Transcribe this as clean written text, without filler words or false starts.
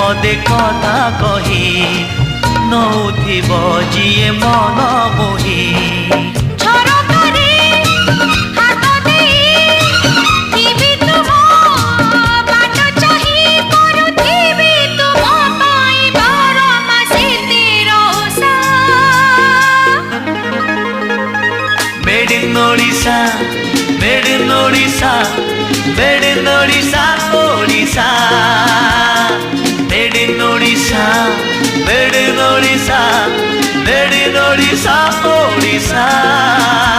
पदे कथा कही नौथिब जिए मन मोही Made in Odisha, made in Odisha, made in Odisha, Odisha. Made in Odisha, made in Odisha, made in Odisha, Odisha.